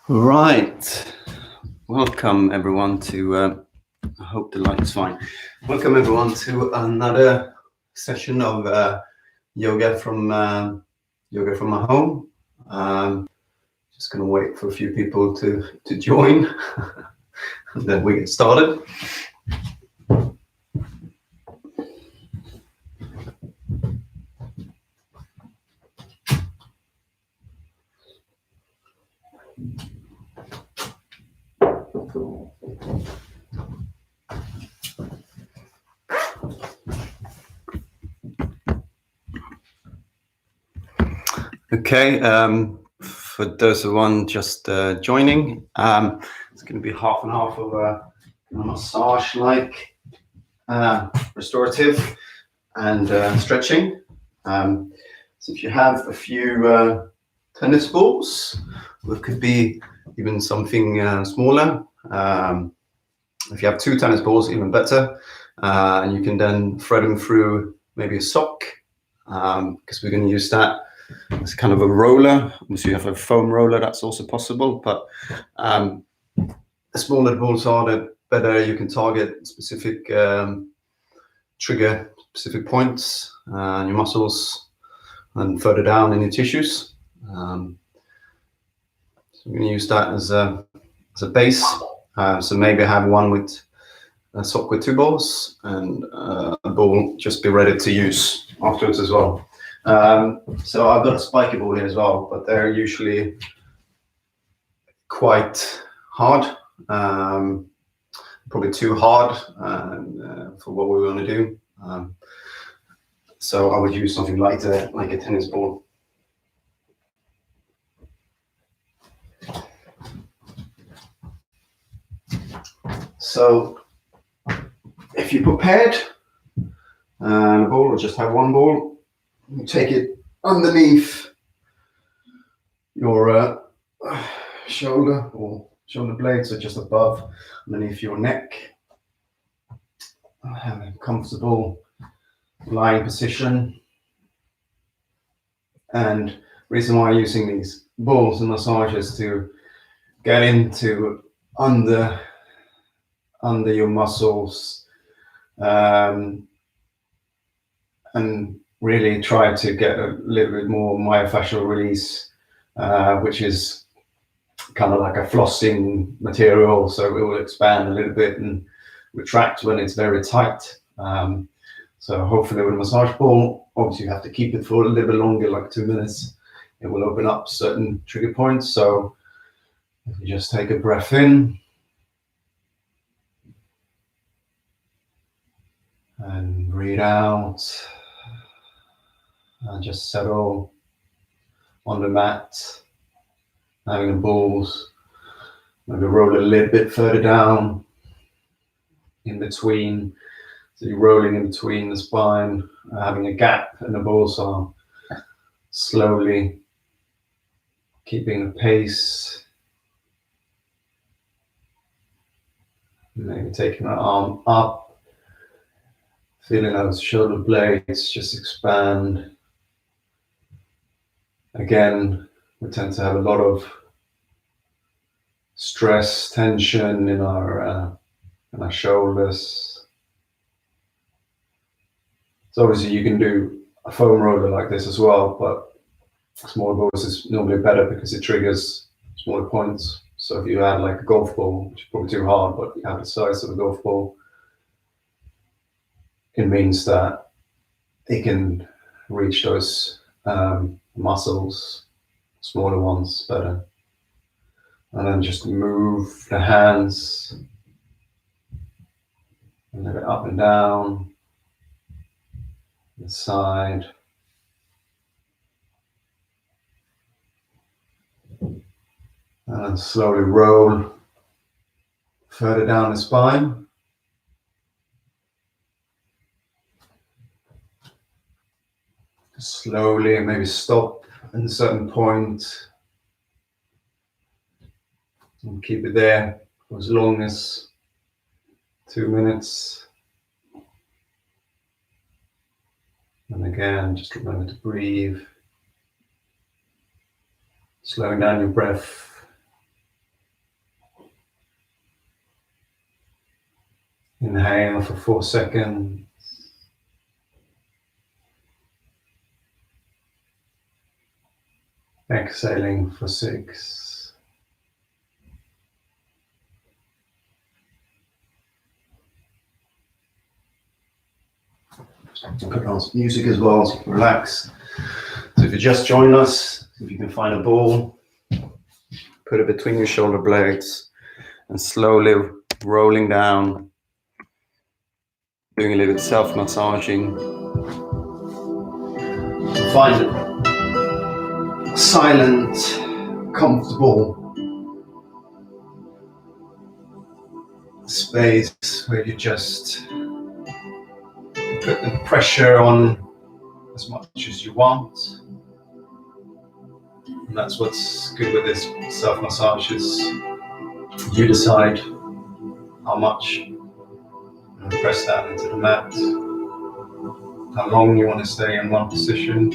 Right. Welcome everyone to, I hope the light's fine. Welcome everyone to another session of yoga from my home. Just gonna wait for a few people to join and then we get started. Okay, for those of one just joining, it's going to be half and half of a massage-like restorative and stretching. So if you have a few tennis balls, or it could be even something smaller. If you have 2 tennis balls, even better. And you can then thread them through maybe a sock, because we're going to use that as kind of a roller. So you have a foam roller, that's also possible. But the smaller the balls are, the better you can target specific trigger specific points in your muscles and further down in your tissues. So we're going to use that as a base. So maybe have one with a sock with 2 balls and a ball just be ready to use afterwards as well. So I've got a spiky ball here as well, but they're usually quite hard, probably too hard for what we want to do. So I would use something like a tennis ball. So if you're prepared, a ball, or just have one ball, you take it underneath your shoulder or shoulder blades, so just above, underneath your neck. Have a comfortable lying position. And reason why I'm using these balls and massages to get into under your muscles, and really try to get a little bit more myofascial release, which is kind of like a flossing material, so it will expand a little bit and retract when it's very tight. So hopefully with a massage ball, obviously you have to keep it for a little bit longer, like 2 minutes. It will open up certain trigger points. So if you just take a breath in and breathe out, and just settle on the mat, having the balls maybe roll a little bit further down in between. So you're rolling in between the spine, having a gap, and the balls are slowly keeping the pace. Maybe taking the arm up, feeling those shoulder blades just expand. Again, we tend to have a lot of stress, tension in our shoulders. So obviously you can do a foam roller like this as well, but smaller balls is normally better because it triggers smaller points. So if you had like a golf ball, which is probably too hard, but you have the size of a golf ball, it means that it can reach those muscles, smaller ones, better. And then just move the hands a little bit up and down, the side. And then slowly roll further down the spine. Slowly, maybe stop at a certain point and keep it there for as long as 2 minutes. And again, just remember to breathe, slowing down your breath Inhale for 4 seconds. Exhaling for 6. Put on some music as well, so you can relax. So if you just join us, if you can find a ball, put it between your shoulder blades and slowly rolling down, doing a little bit self-massaging. Find a silent, comfortable space where you just put the pressure on as much as you want. And that's what's good with this self-massage is you decide how much and press that into the mat, how long you want to stay in one position.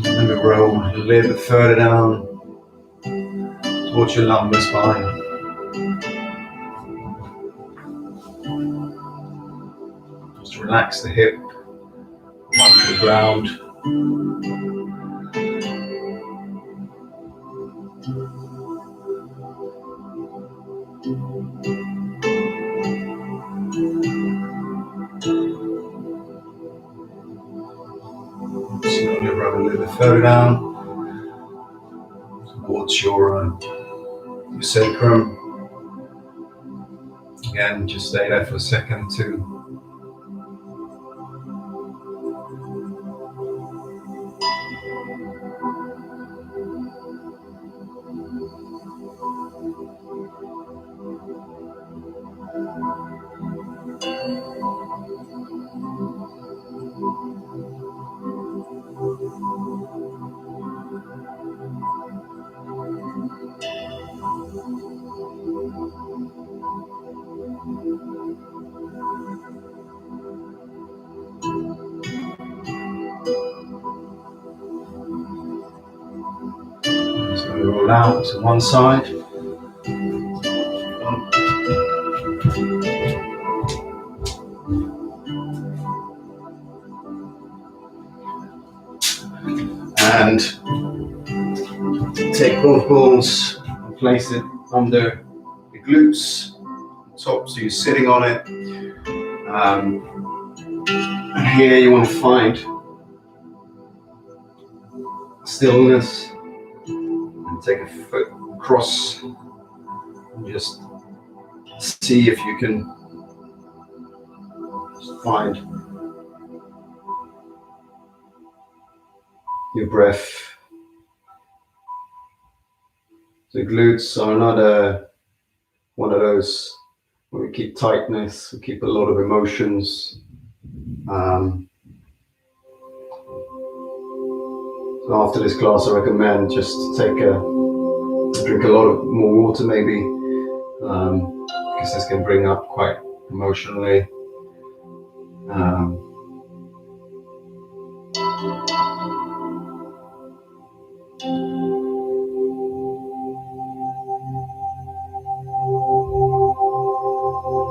Maybe roll a little bit further down towards your lumbar spine. Just relax the hip onto the ground. Slowly roll a little bit further down towards your sacrum. Again, just stay there for a second too. So roll out to one side. And take both balls and place it under the glutes, top, so you're sitting on it. And here you want to find stillness and take a foot across and just see if you can find your breath. The glutes are not one of those where we keep tightness, we keep a lot of emotions. So after this class, I recommend just drink a lot of more water maybe, because this can bring up quite emotionally.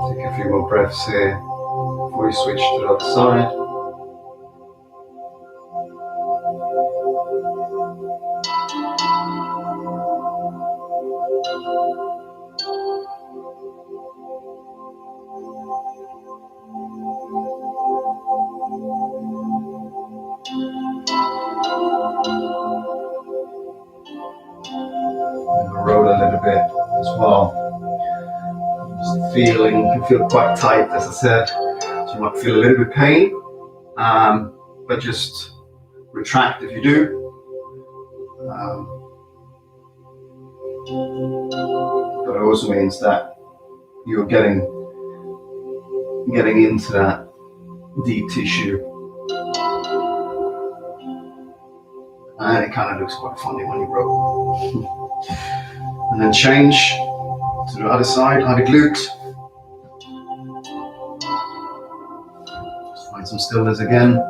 Take a few more breaths here before you switch to the other side. And roll a little bit as well. Just you feel quite tight, as I said. So you might feel a little bit pain, but just retract if you do. But it also means that you're getting into that deep tissue, and it kind of looks quite funny when you roll. And then change to the other side, other glute. Just find some stillness again.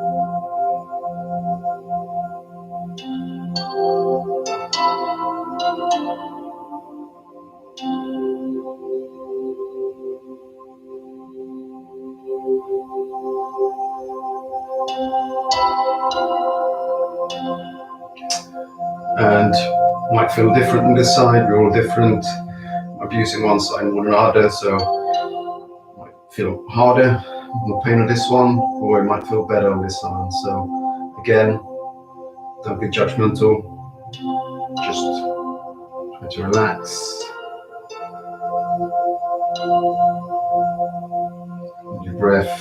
And might feel different on this side. We're all different. I'm using one side more than the other, so it might feel harder, more pain on this one, or it might feel better on this one. So again, don't be judgmental. Just try to relax. Your breath.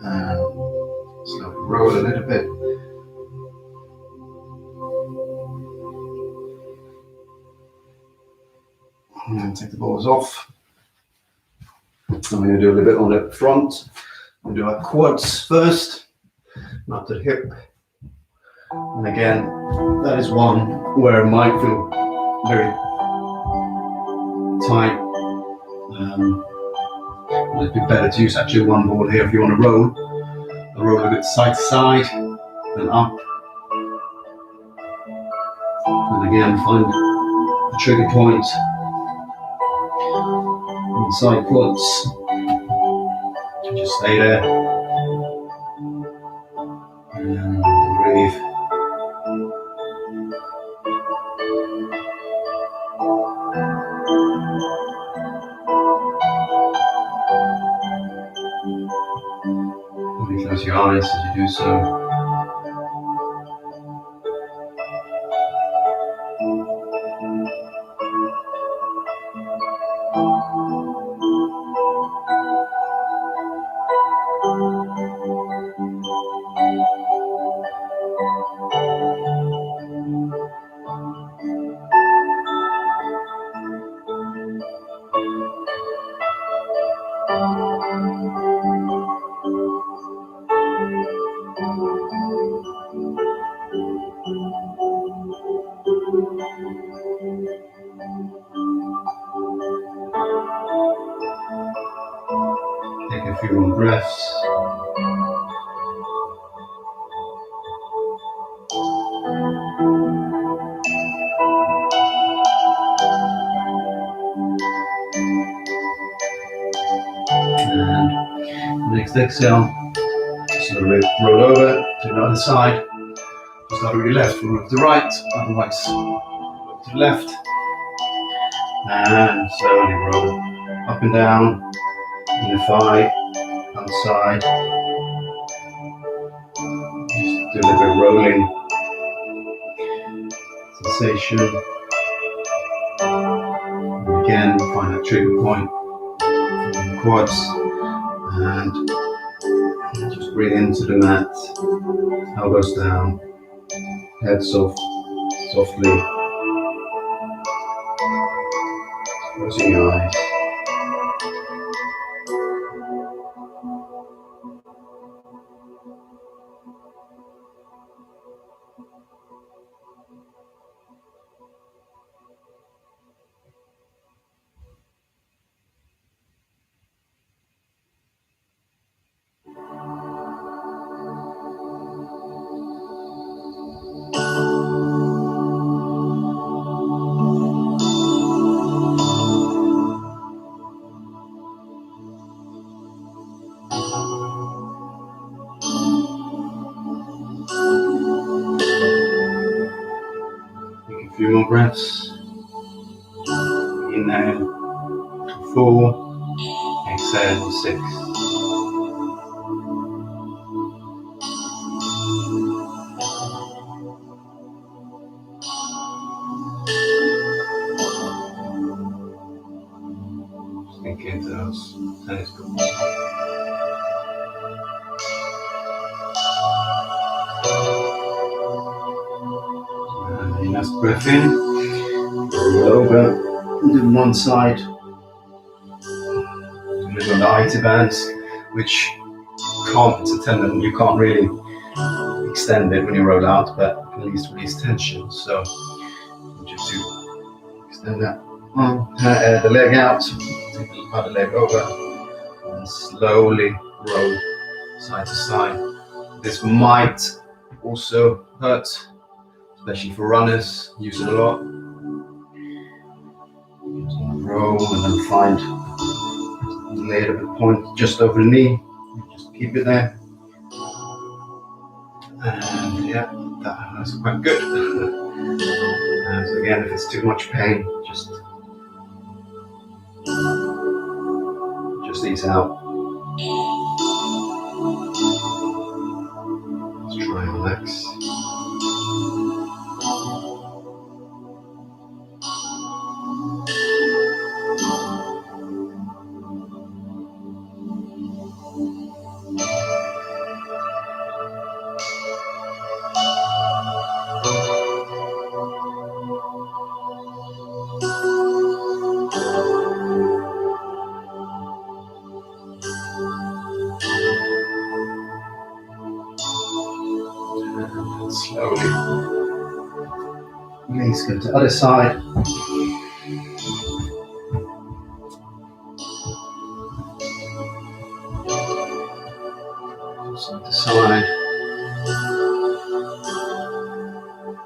And slowly roll a little bit. And then take the balls off. I'm going to do a little bit on the front. We'll do our quads first, not the hip. And again, that is one where it might feel very tight. It'd be better to use actually one ball here if you want to roll. Roll a bit side to side, then up. And again, find the trigger point on the side quads. Just stay there. And breathe. Maybe close your eyes as you do so. Take a few more breaths. And next exhale, slowly roll over to the other side. Just not really left, we'll move to the right, otherwise to the left. And slowly roll up and down, inner thigh, outside. Just do a little bit of rolling sensation. And again, find that trigger point in the quads. And just breathe into the mat, elbows down, head softly, closing your eyes. Take a few more breaths. Inhale to 4, exhale to 6. Sink into those tennis balls. And last breath in, roll over, do one side. Live on the IT bands, which can't, it's a tendon, you can't really extend it when you roll out, but at least release tension. So just to extend that the leg out, take the other leg over, and slowly roll side to side. This might also hurt, especially for runners. Use it a lot. Roll and then find the layer of the point just over the knee. Just keep it there. And yeah, that's quite good. And so again, if it's too much pain, just ease out. Let's try and relax. And slowly release, go to the other side. Side to side.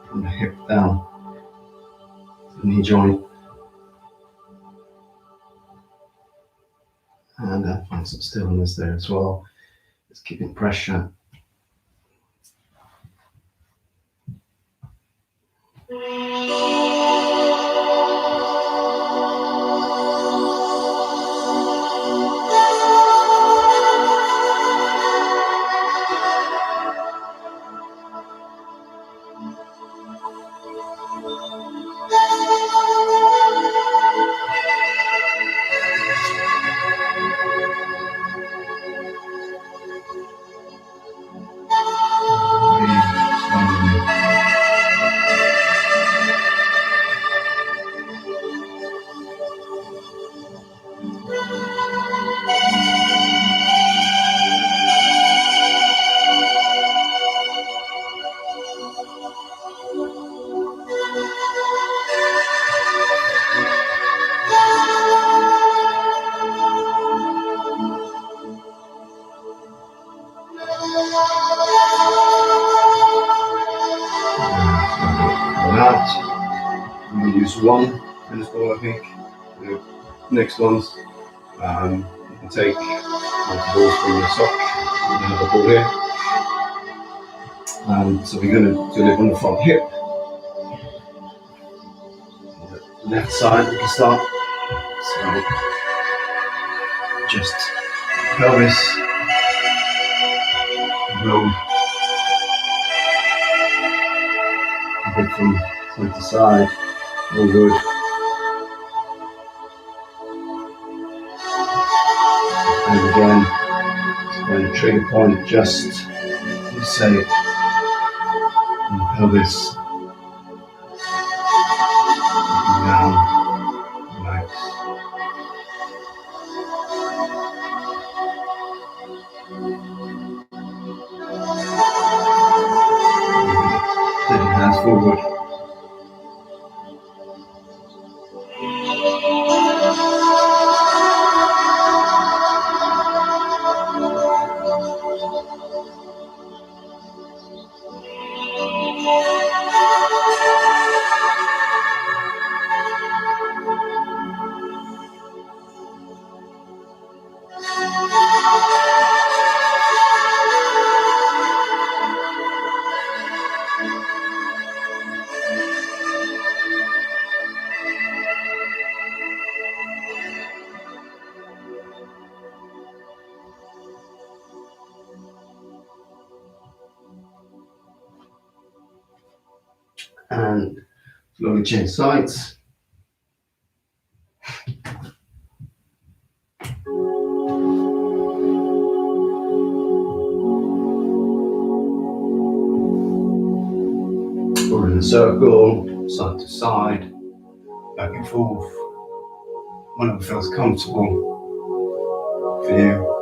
From the hip down to the knee joint. And then find some stillness there as well. Just keeping pressure. I'm going to use one tennis ball, I think. The next ones, you can take multiple balls from your sock. Another ball here. So we're going to do it on the front hip. The left side, we can start. So just pelvis, roll a bit from side to side. All good. And again, when the trigger point, just say in the pelvis, down, relax. Take your hands forward. And slowly change sides. Or in a circle, side to side, back and forth. Whatever feels comfortable for you.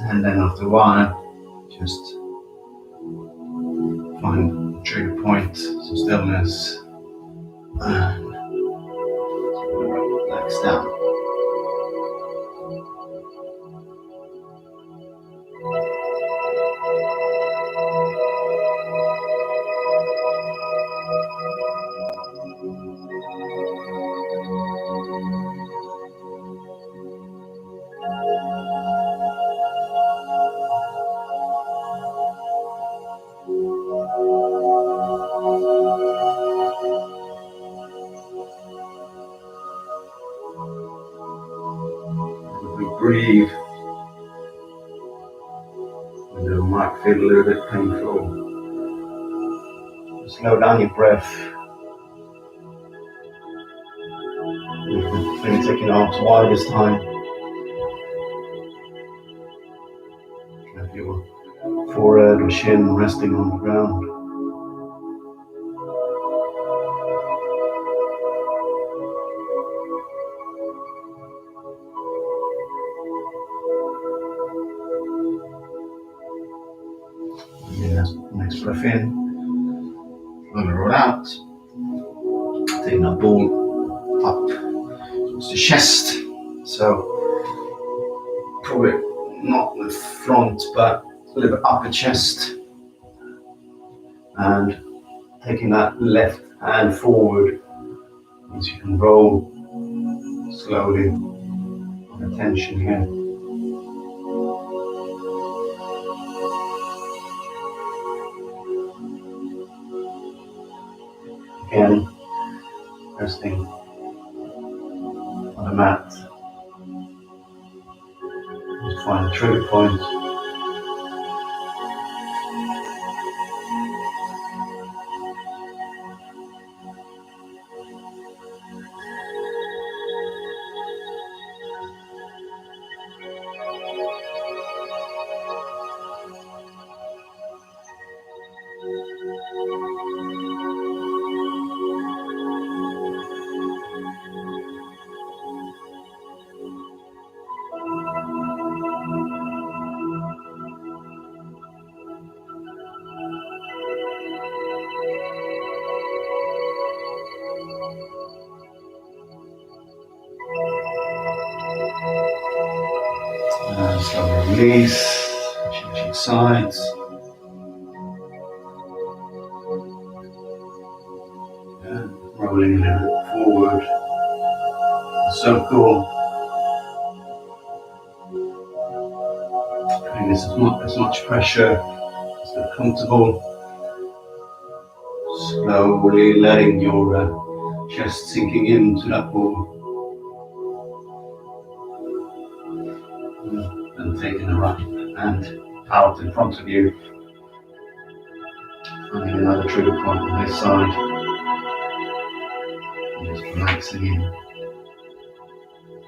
And then after a while, just find a trigger point, some stillness, and release down. As we breathe, and it might feel a little bit painful. Slow down your breath. Maybe taking arms wide this time. Have your forehead or shin resting on the ground. Next breath in, let it roll out. Taking that ball up towards the chest. So probably not the front, but a little bit upper chest. And taking that left hand forward, as you can roll slowly on the tension here. Again, resting on the mat. Just find the trigger point. And slowly release, changing sides. And rolling a little bit forward. Circle. Putting this as much pressure as you're comfortable. Slowly letting your chest sinking into that ball. And taking the right hand out in front of you. Finding another trigger point on this side. And just relaxing in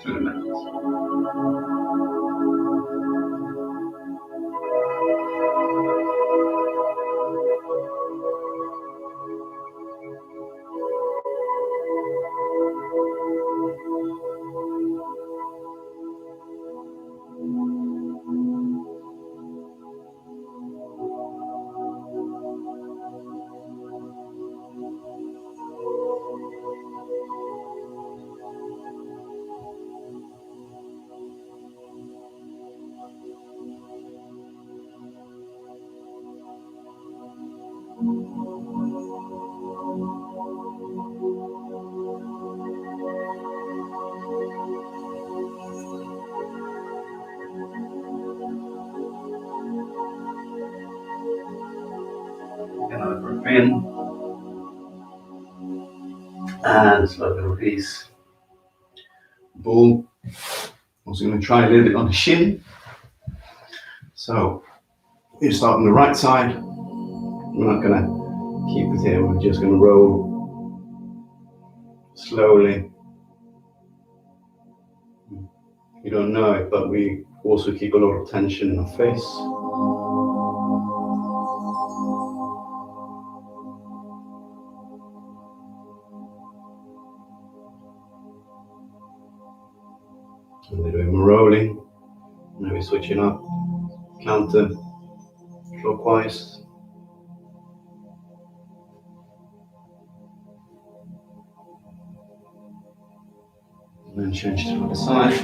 to the mat. Another breath in. And slowly release. Ball. Also going to try a little bit on the shin. So you start on the right side. We're not going to keep it here. We're just going to roll slowly. You don't know it, but we also keep a lot of tension in our face. And we're doing more rolling. Maybe switching up, counter clockwise. And then change to the other side.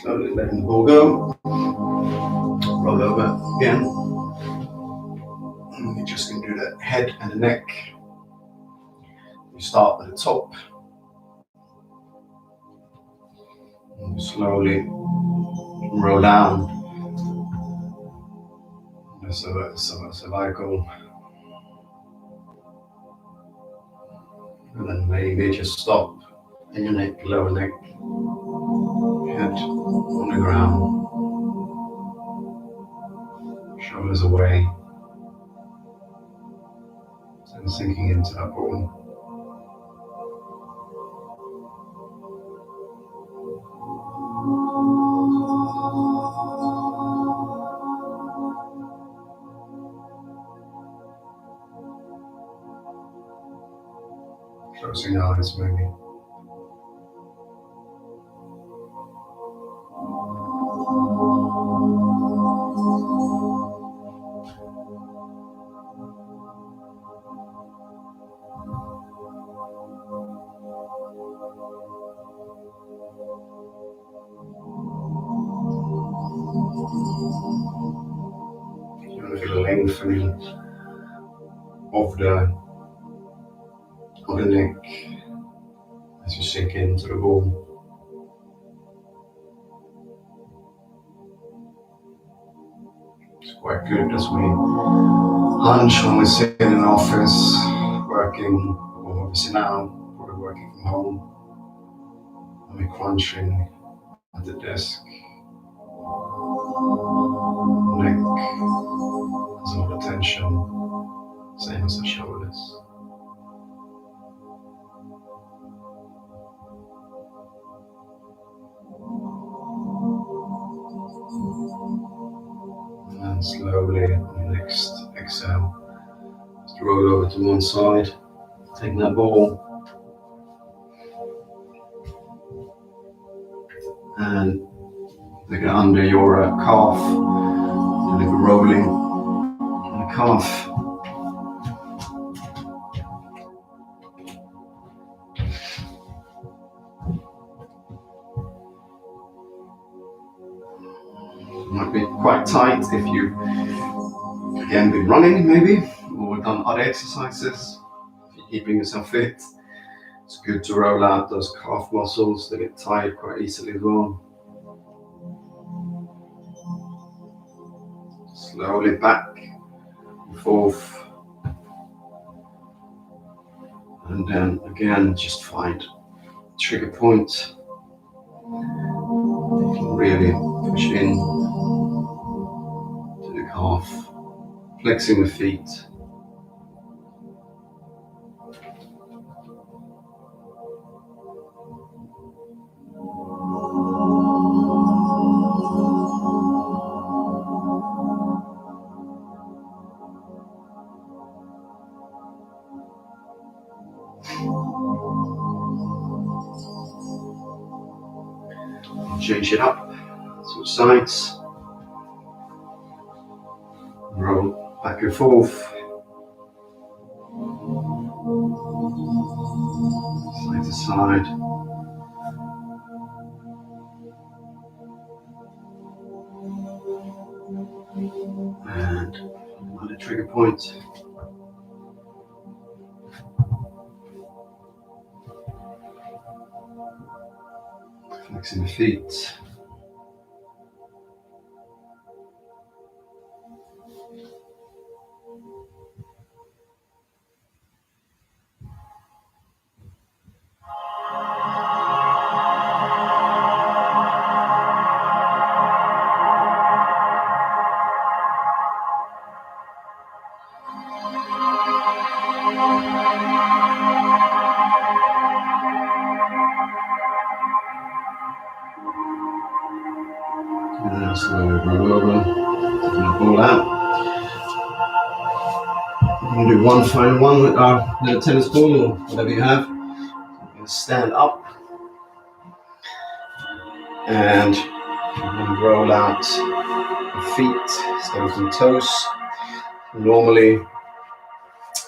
Slowly letting the ball go. Roll over again. And you're just going to do the head and the neck. You start at the top. And you slowly roll down the cervical. And then maybe just stop in your neck, lower neck, head on the ground, shoulders away, and sinking into that ball. Closing eyes maybe. You want to feel a lengthening of the neck as you sink into the ball. It's quite good as we hunch when we sit in an office working, or obviously now probably working from home, and we're crunching at the desk. Neck has a lot of tension, same as the shoulders. And slowly on the next exhale, just roll over to one side, taking that ball and look it under your calf, do a little rolling on the calf. Might be quite tight if you've again been running maybe, or done other exercises. If you're keeping yourself fit, it's good to roll out those calf muscles. They get tired quite easily as well. Slowly back and forth. And then again, just find a trigger point. You can really push in to the calf, flexing the feet. Change it up, switch sides, roll back and forth, side to side. And another trigger point. Flexing the feet. Slowly roll over, taking the ball out. We're going to do one final one with our little tennis ball or whatever you have. We're going to stand up and we're going to roll out the feet, starting from toes. Normally,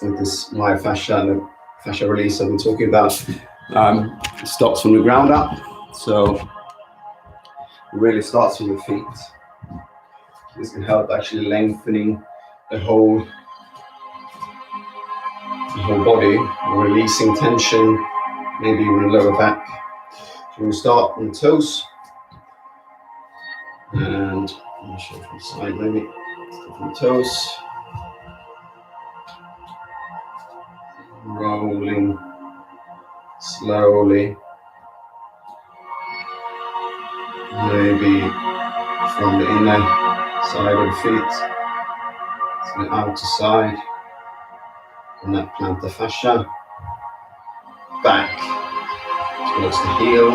with this myofascia, the fascia release I've been talking about, it starts from the ground up. So it really starts with your feet. This can help actually lengthening the whole body, releasing tension, maybe even the lower back. So we'll start on the toes, and I'll show from the side maybe. Start from the toes, rolling slowly, maybe from the inner side of the feet to the outer side, and that plantar fascia, back towards the heel,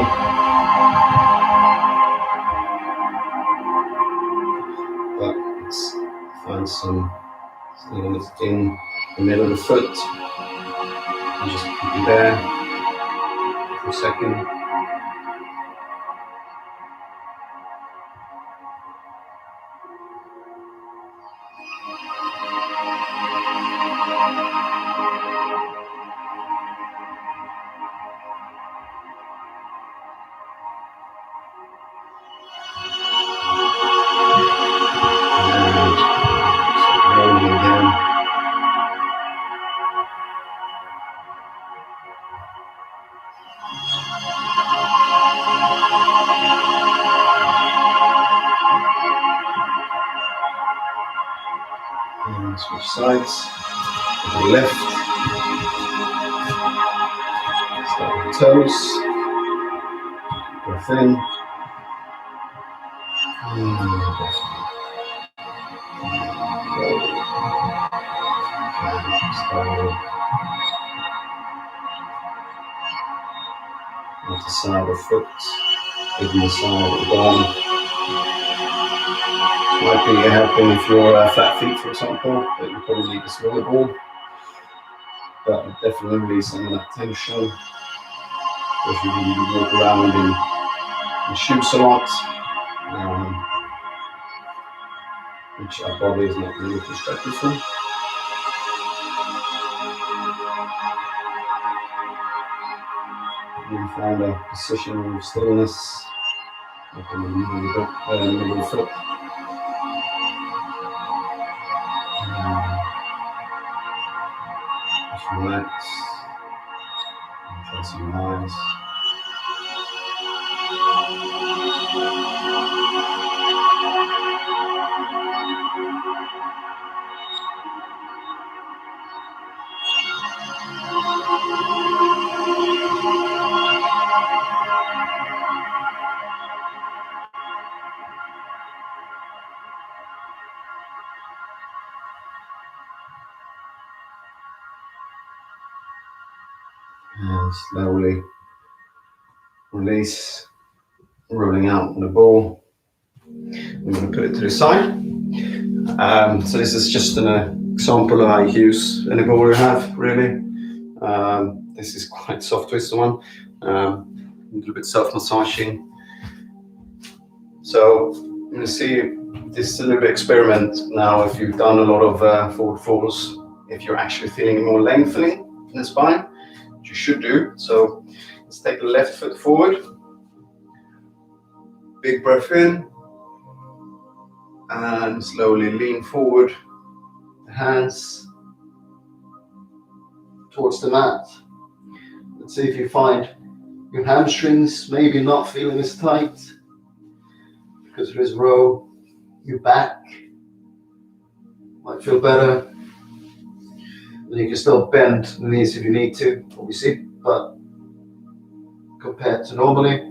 but let's find some stillness in the middle of the foot, and just keep it there for a second. Rolling again. And switch sides. To the left. Start with toes. Breath in. And breath out. Roll. And slowly. Onto the side of the foot. Even the side of the bone. Might be helping if you're flat feet, for example, but you probably need a smaller ball. But definitely release some of that tension. If you walk around in shoes a lot, which our body is not really constructed for. You find a position of stillness, like in the middle of the foot. Just relax, and close your eyes. And slowly release, rolling out on the ball. I'm going to put it to the side. So this is just an example of how you use any ball you have, really. This is quite soft twist one, a little bit self-massaging. So I'm going to see this is a little bit experiment now. If you've done a lot of forward falls, if you're actually feeling more lengthening in the spine, which you should do. So let's take the left foot forward. Big breath in. And slowly lean forward. The hands towards the mat. Let's see if you find your hamstrings maybe not feeling as tight because of this row. Your back might feel better. And you can still bend the knees if you need to, obviously, but compared to normally,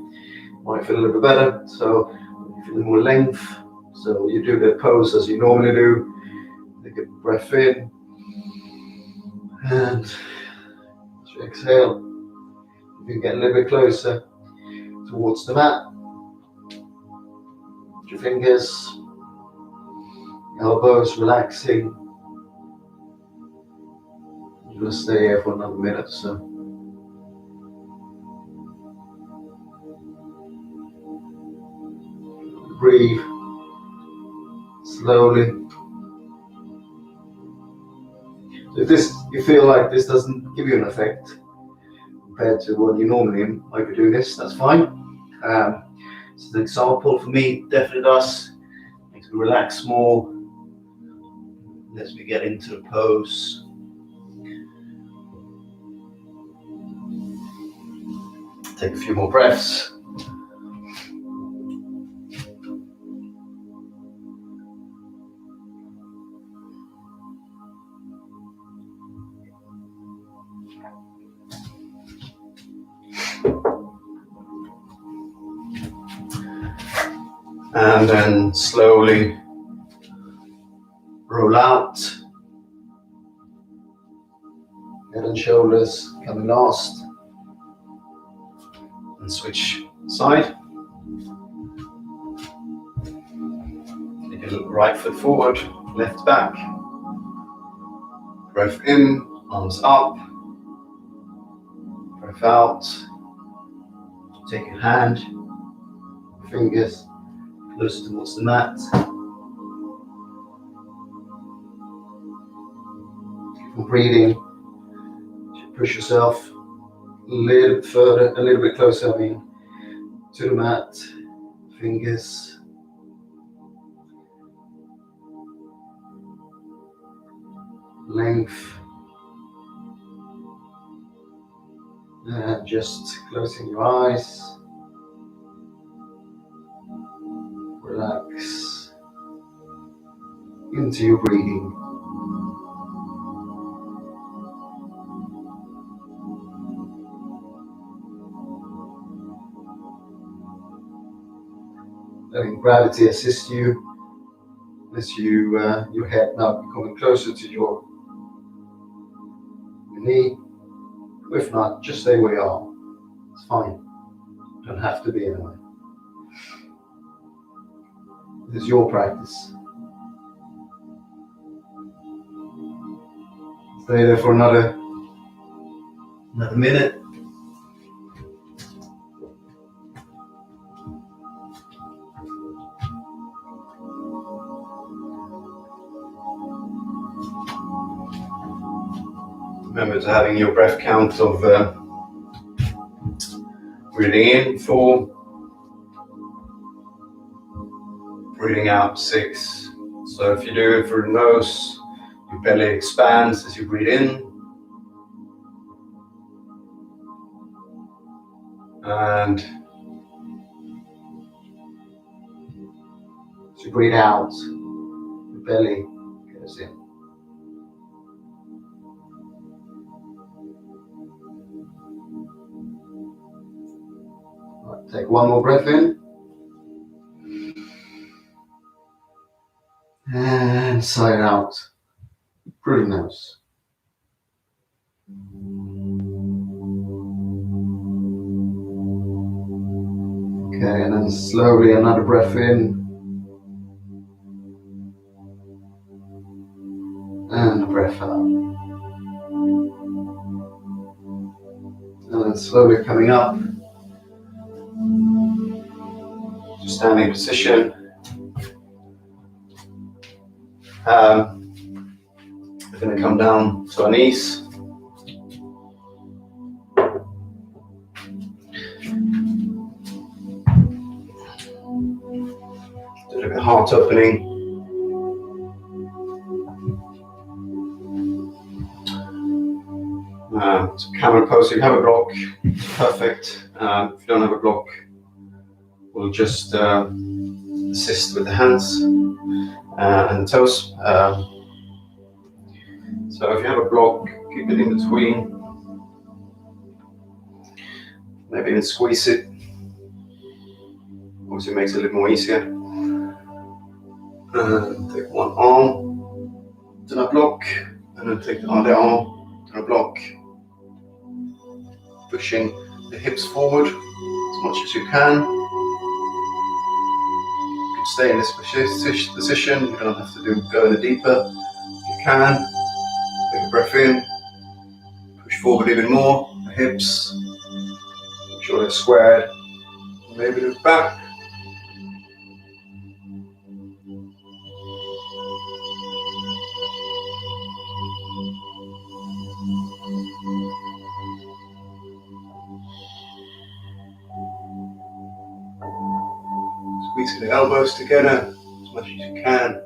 might feel a little bit better. So you feel more length. So you do the pose as you normally do. Take a breath in and exhale. You can get a little bit closer towards the mat. Your fingers, elbows relaxing. I'm going to stay here for another minute or so. Breathe slowly. If you feel like this doesn't give you an effect compared to what you normally might be doing this, that's fine. It's an example for me, definitely does. Makes me relax more. Lets me get into the pose. Take a few more breaths. And then slowly roll out. Head and shoulders coming last. And switch side. Take a right foot forward, left back. Breath in, arms up. Breath out. Take your hand, fingers close towards the mat. Keep on breathing. Push yourself a little bit further, a little bit closer, to the mat. Fingers. Length. And just closing your eyes. Relax into your breathing. Letting gravity assist you as your head now becoming closer to your knee. If not, just stay where you are. It's fine. You don't have to be anyway. This is your practice. Stay there for another minute. Remember to having your breath count of breathing in 4, breathing out 6. So if you do it through the nose, your belly expands as you breathe in. And as you breathe out, your belly goes in. Right, take one more breath in. And sigh it out through the nose. Okay, and then slowly another breath in. And a breath out. And then slowly coming up to standing position. We're going to come down to our knees. Do a little bit of heart opening. So camel pose, if you have a block, it's perfect. If you don't have a block, we'll just assist with the hands and the toes. So if you have a block, keep it in between. Maybe even squeeze it. Obviously, it makes it a little more easier. Take one arm to the block, and then take the other arm to the block. Pushing the hips forward as much as you can. can stay in this position. You don't have to go any deeper. If you can, take a breath in, push forward even more, the hips, make sure they're squared, maybe look back. Squeezing the elbows together as much as you can,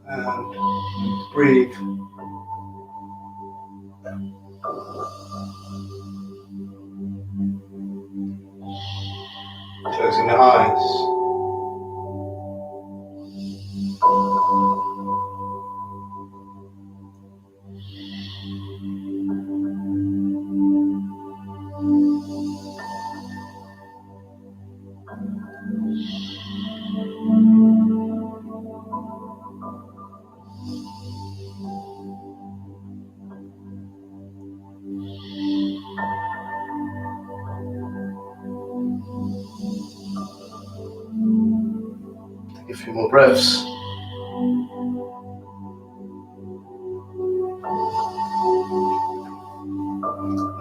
and breathe. Closing the eyes. Take a few more breaths.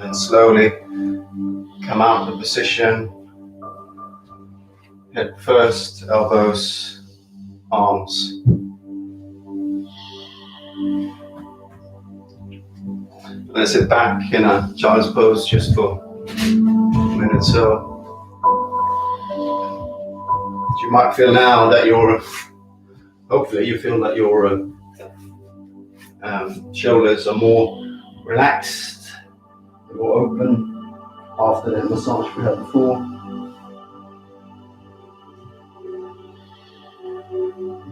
And slowly come out of the position. Head first, elbows, arms. Then sit back in a child's pose just for a minute or so. You might feel now that hopefully you feel that your shoulders are more relaxed, more open after the massage we had before.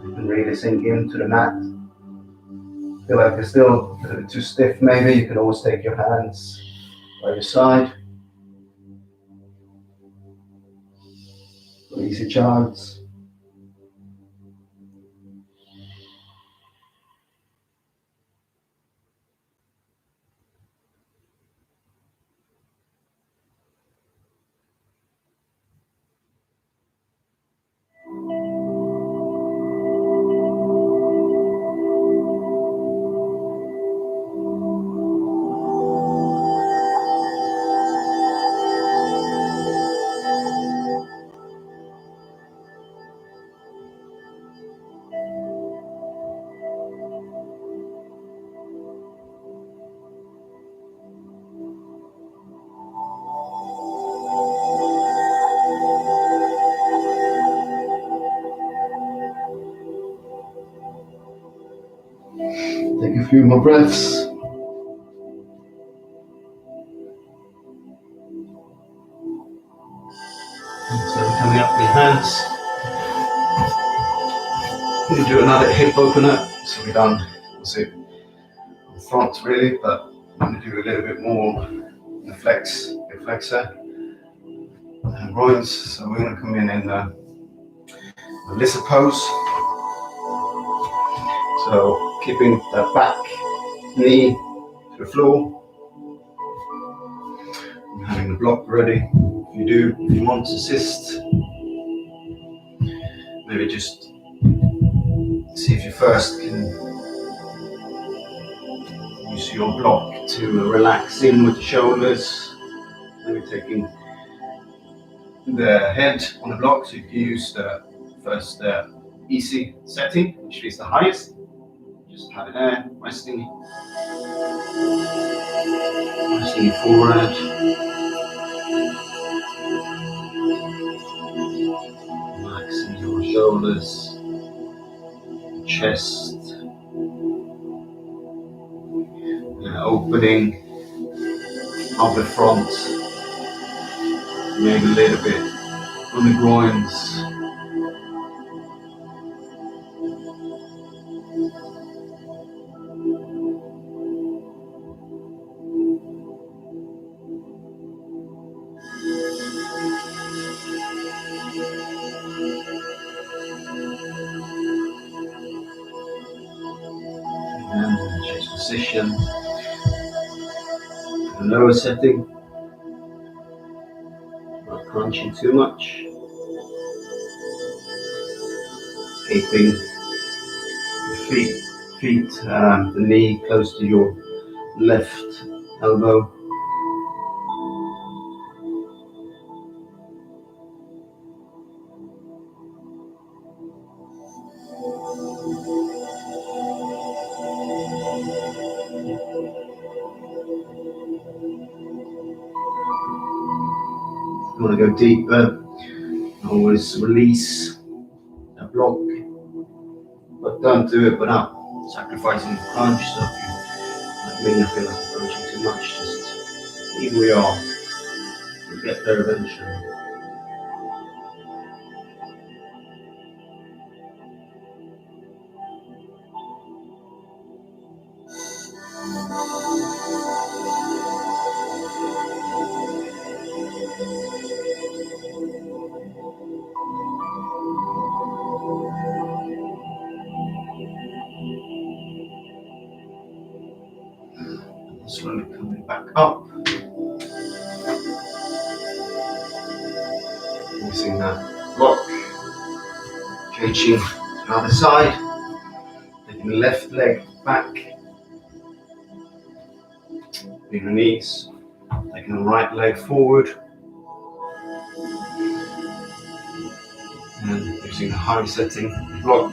You can really sink into the mat. Feel like you're still a little bit too stiff maybe, you can always take your hands by your side. Easy chance. Take a few more breaths. So coming up with your hands. We'll do another hip opener. So we're done. We'll see the front really, but I'm going to do a little bit more the flexor and groins. So we're going to come in the lizard pose. So keeping that back knee to the floor. I'm having the block ready. If you want to assist, maybe just see if you first can use your block to relax in with the shoulders. Maybe taking the head on the block, so you can use the first easy setting, which is the highest. Just have it there, resting forward. Relaxing your shoulders, chest, and opening of the front, maybe a little bit on the groins. And change position. The lower setting, not crunching too much. Keeping the the knee close to your left elbow. If you want to go deeper, always release a block, but don't do it without sacrificing the crunch. So if you, like me, I feel like I'm crunching too much, just leave where you are. You'll get there eventually. Slowly coming back up. Using that block. Changing to the other side. Taking the left leg back. Bring the knees. Taking the right leg forward. And using the high setting block.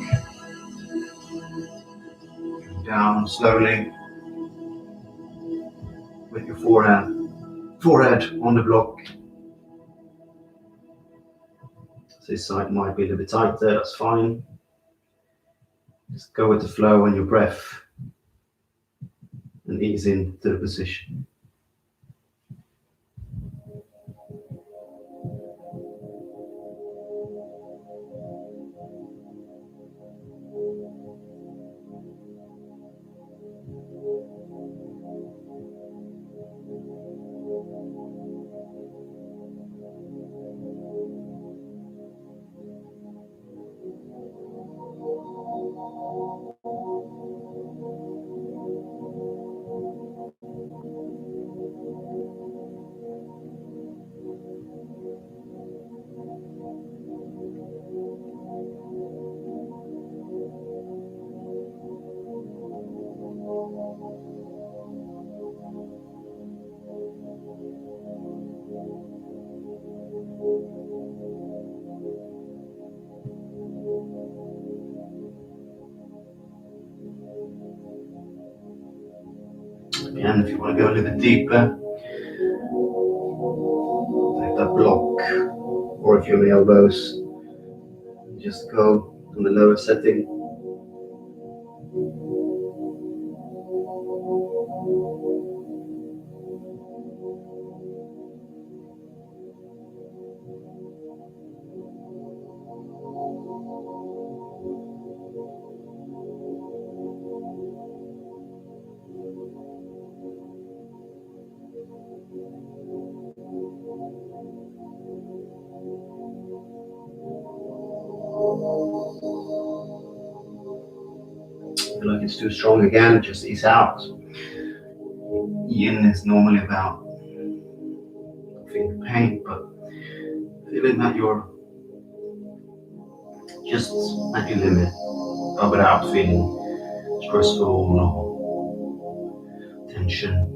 Down slowly. With your forehead on the block. This side might be a little bit tighter, that's fine. Just go with the flow on your breath and ease into the position. Again, if you want to go a little bit deeper, take that block, or if you're on the elbows, just go on the lower setting. If you like it's too strong again, just ease out. Yin is normally about feeling pain, but feeling that you're just at your limit, but without feeling stressful or tension.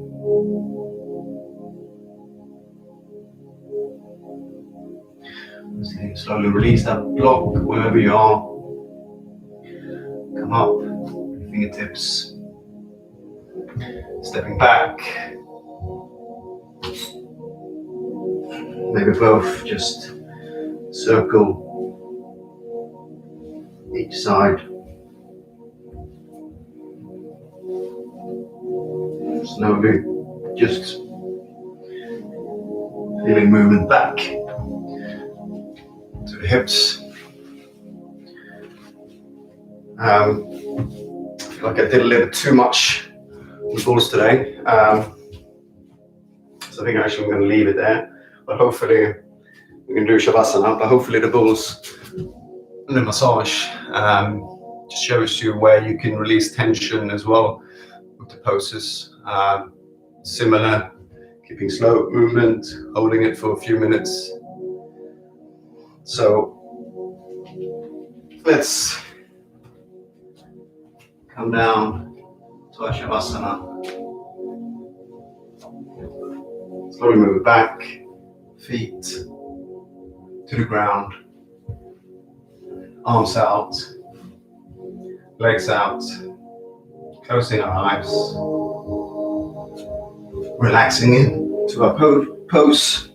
So slowly release that block wherever you are. Come up, fingertips, stepping back. Maybe both, just circle each side. Slowly, just feeling movement back to the hips. I feel like I did a little bit too much with balls today, so I think actually I'm going to leave it there. But hopefully we can do Shavasana. But hopefully the balls and the massage just shows you where you can release tension as well with the poses. Similar, keeping slow movement, holding it for a few minutes. So let's come down to our Shavasana. Slowly move back, feet to the ground, arms out, legs out, closing our eyes, relaxing into our pose.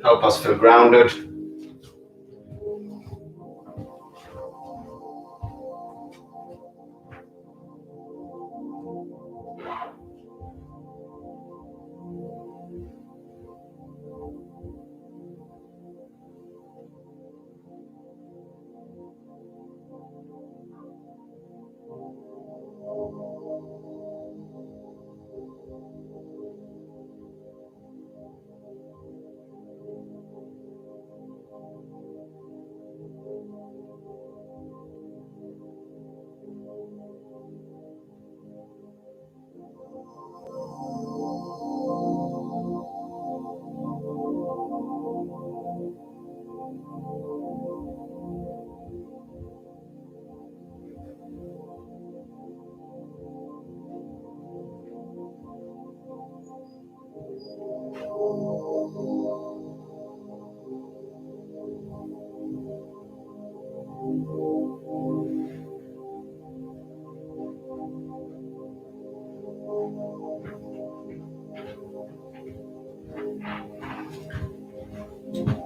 Help us feel grounded.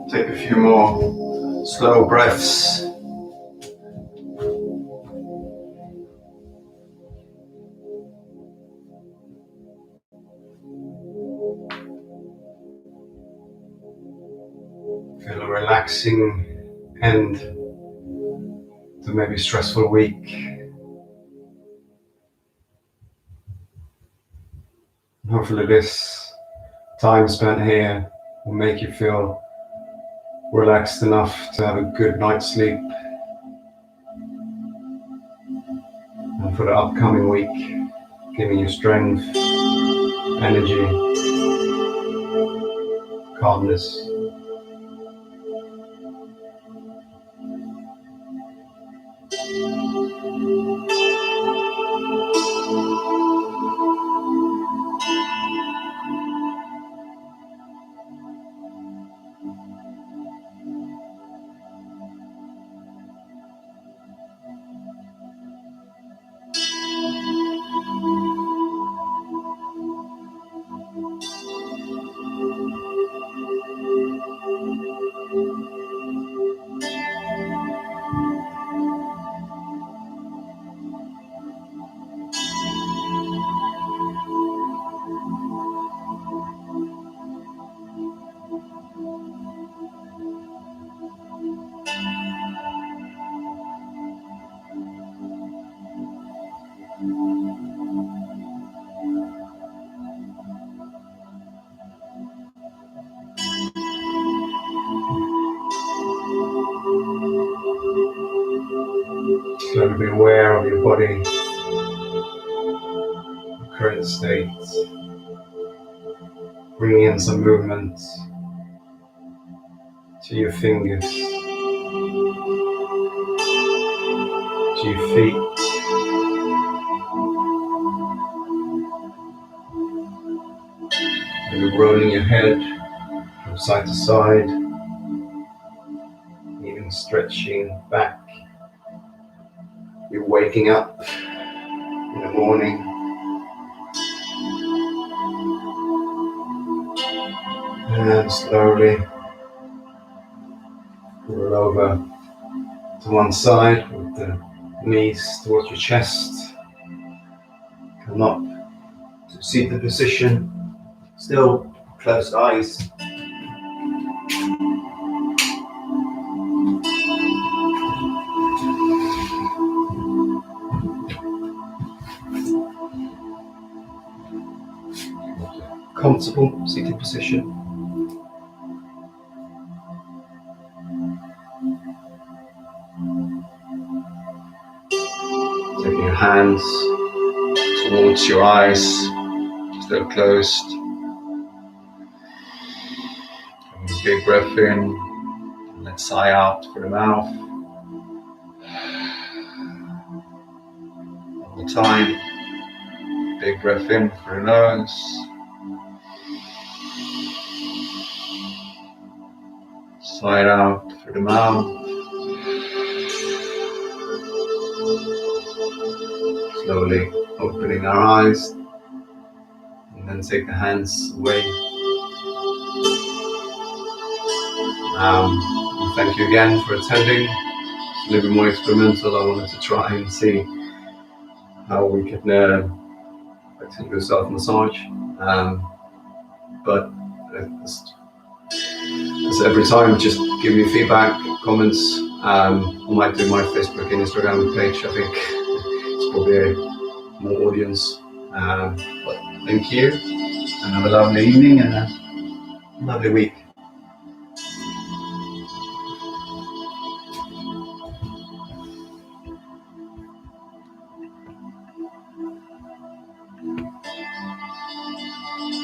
Take a few more slow breaths. Feel a relaxing end to maybe a stressful week. And hopefully this time spent here will make you feel relaxed enough to have a good night's sleep. And for the upcoming week, giving you strength, energy, calmness. Slowly be aware of your body, your current state. Bring in some movement to your fingers, to your feet, maybe rolling your head from side to side, even stretching back. You're waking up in the morning, and slowly roll over to one side with the knees towards your chest. Come up to seated position, still closed eyes. Comfortable seated position. Taking your hands towards your eyes, still closed. Taking a big breath in, and let then sigh out through the mouth. One more time. Big breath in through the nose. Sigh it out through the mouth. Slowly opening our eyes. And then take the hands away. Thank you again for attending. It's a little bit more experimental. I wanted to try and see how we can do self-massage. But as every time, just give me feedback, comments. I might do my Facebook and Instagram page. I think it's probably more audience. But thank you, and have a lovely evening and a lovely week.